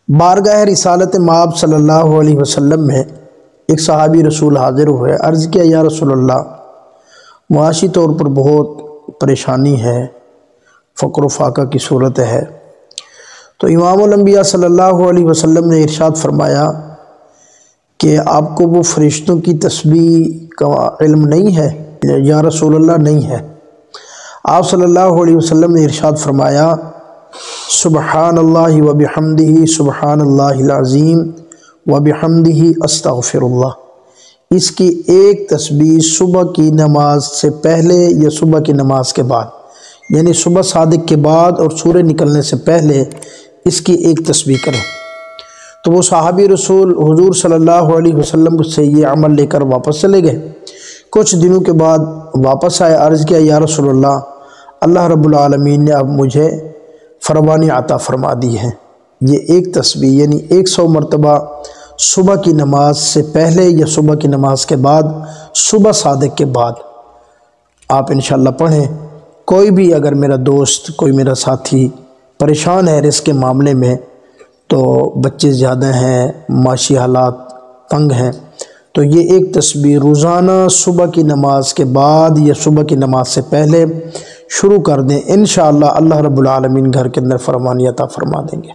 بارگاہ رسالت مآب صلی اللہ علیہ وسلم میں ایک صحابی رسول حاضر ہوئے، عرض کیا یا رسول اللہ، معاشی طور پر بہت پریشانی ہے، فقر و فاقہ کی صورت ہے۔ تو امام الانبیاء صلی اللہ علیہ وسلم نے ارشاد فرمایا کہ آپ کو وہ فرشتوں کی تسبیح کا علم نہیں ہے؟ یا رسول اللہ نہیں ہے۔ آپ صلی اللہ علیہ وسلم نے ارشاد فرمایا سبحان اللہ و بحمدہ سبحان اللہ العظیم و بحمدہ استغفر اللہ۔ اس کی ایک تسبیح صبح کی نماز سے پہلے یا صبح کی نماز کے بعد، یعنی صبح صادق کے بعد اور سورج نکلنے سے پہلے اس کی ایک تسبیح کریں۔ تو وہ صحابی رسول حضور صلی اللہ علیہ وسلم سے یہ عمل لے کر واپس چلے گئے۔ کچھ دنوں کے بعد واپس آئے، عرض کیا یا رسول اللہ رب العالمین نے اب مجھے فروانی عطا فرما دی ہے۔ یہ ایک تسبیح یعنی 100 مرتبہ صبح کی نماز سے پہلے یا صبح کی نماز کے بعد، صبح صادق کے بعد آپ انشاءاللہ پڑھیں۔ کوئی بھی اگر میرا دوست، کوئی میرا ساتھی پریشان ہے رزق کے معاملے میں، تو بچے زیادہ ہیں، معاشی حالات تنگ ہیں، تو یہ ایک تسبیح روزانہ صبح کی نماز کے بعد یا صبح کی نماز سے پہلے شروع کر دیں، انشاءاللہ اللہ رب العالمین گھر کے اندر فراوانی عطا فرما دیں گے۔